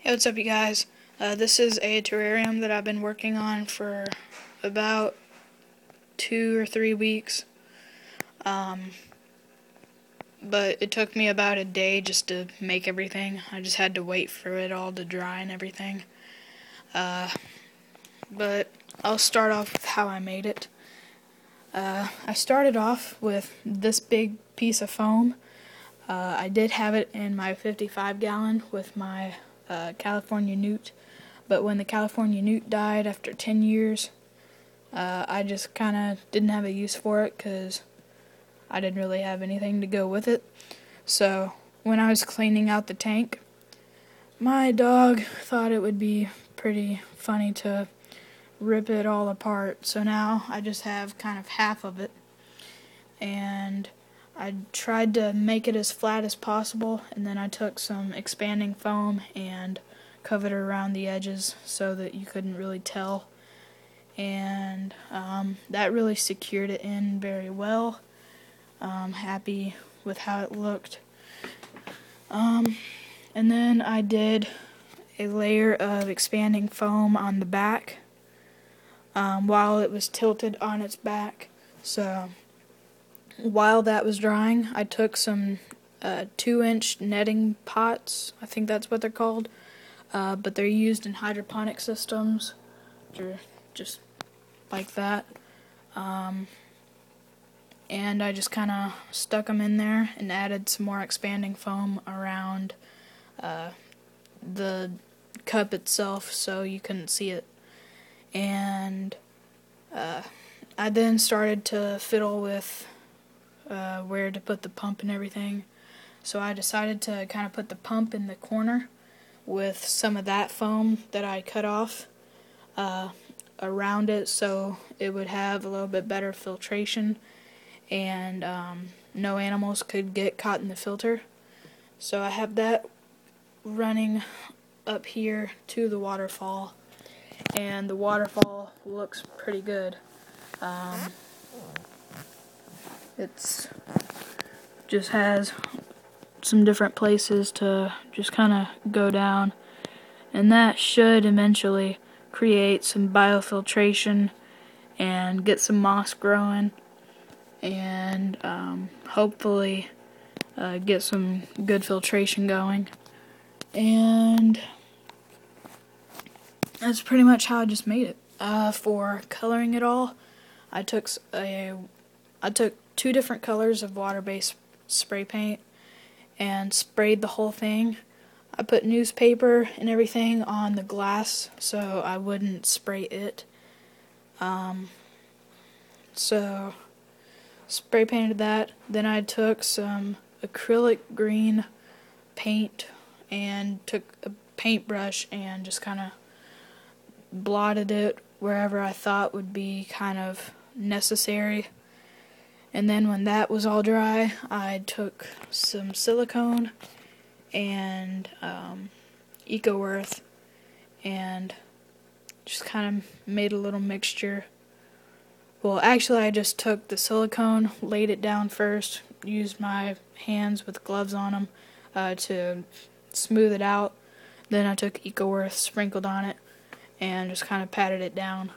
Hey, what's up, you guys? This is a terrarium that I've been working on for about 2 or 3 weeks. But it took me about a day just to make everything. I just had to wait for it all to dry and everything. But I'll start off with how I made it. I started off with this big piece of foam. I did have it in my 55-gallon with my California newt, but when the California newt died after 10 years, I just kind of didn't have a use for it because I didn't really have anything to go with it. So when I was cleaning out the tank, my dog thought it would be pretty funny to rip it all apart. So now I just have kind of half of it, and I tried to make it as flat as possible, and then I took some expanding foam and covered it around the edges so that you couldn't really tell, and that really secured it in very well. I'm happy with how it looked. And then I did a layer of expanding foam on the back while it was tilted on its back. So while that was drying, I took some 2-inch netting pots. I think that's what they're called, but they're used in hydroponic systems. They're just like that. And I just kind of stuck them in there and added some more expanding foam around the cup itself so you couldn't see it. And I then started to fiddle with where to put the pump and everything. So I decided to kind of put the pump in the corner with some of that foam that I cut off around it so it would have a little bit better filtration and no animals could get caught in the filter. So I have that running up here to the waterfall, and the waterfall looks pretty good. It's just has some different places to just kind of go down, and that should eventually create some biofiltration and get some moss growing, and hopefully get some good filtration going. And that's pretty much how I just made it. For coloring it all, I took 2 different colors of water-based spray paint and sprayed the whole thing. I put newspaper and everything on the glass so I wouldn't spray it. So spray painted that. Then I took some acrylic green paint and took a paintbrush and just kind of blotted it wherever I thought would be kind of necessary. And then when that was all dry, I took some silicone and Eco-Earth and just kind of made a little mixture. Well, actually I just took the silicone, laid it down first, used my hands with gloves on them to smooth it out. Then I took Eco-Earth, sprinkled on it, and just kind of patted it down.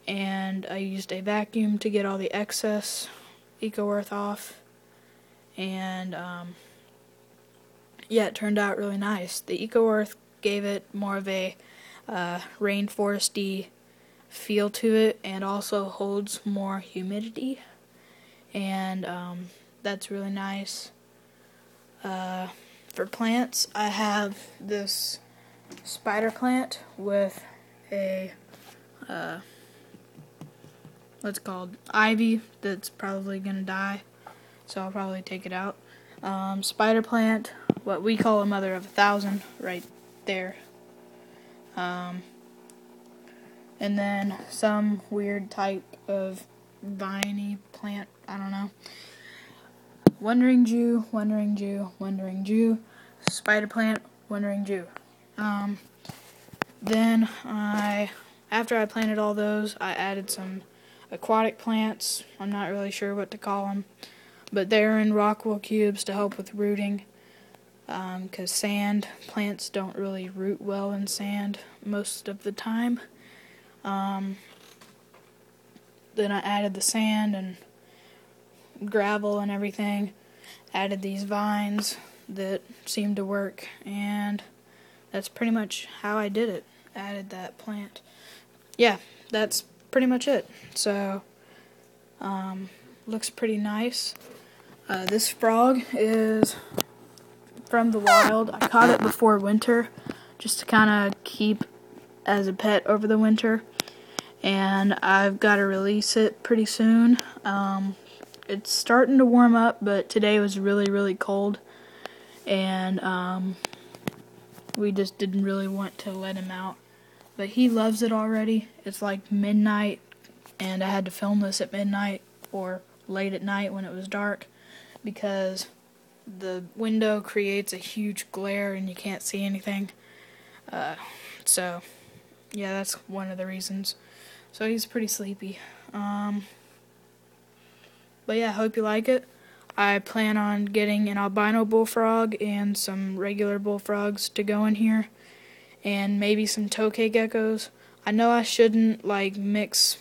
And I used a vacuum to get all the excess Eco-Earth off. And yeah, it turned out really nice. The Eco-Earth gave it more of a rainforesty feel to it, and also holds more humidity, and that's really nice. For plants, I have this spider plant with a what's called ivy that's probably gonna die, so I'll probably take it out. Spider plant, what we call a mother of 1,000, right there. And then some weird type of viney plant, I don't know. Wandering Jew, Wandering Jew, Wandering Jew, spider plant, Wandering Jew. Then after I planted all those, I added some aquatic plants. I'm not really sure what to call them, but they're in rock wool cubes to help with rooting. because plants don't really root well in sand most of the time. Then I added the sand and gravel and everything, added these vines that seemed to work, and that's pretty much how I did it. Added that plant. Yeah, that's pretty much it. So, looks pretty nice. This frog is from the wild. I caught it before winter just to kind of keep as a pet over the winter, and I've got to release it pretty soon. It's starting to warm up, but today was really, really cold, and we just didn't really want to let him out. But he loves it already. It's like midnight, and I had to film this at midnight or late at night when it was dark, because the window creates a huge glare and you can't see anything. So, yeah, that's one of the reasons. So he's pretty sleepy. But yeah, I hope you like it. I plan on getting an albino bullfrog and some regular bullfrogs to go in here, and maybe some tokay geckos. I know I shouldn't mix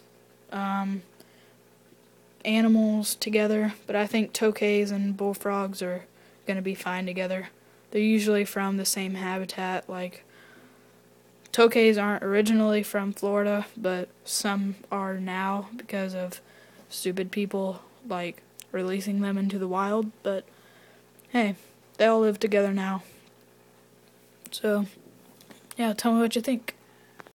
animals together, but I think tokays and bullfrogs are going to be fine together. They're usually from the same habitat. Like, tokays aren't originally from Florida, but some are now because of stupid people releasing them into the wild. But hey, they all live together now. So yeah, tell me what you think.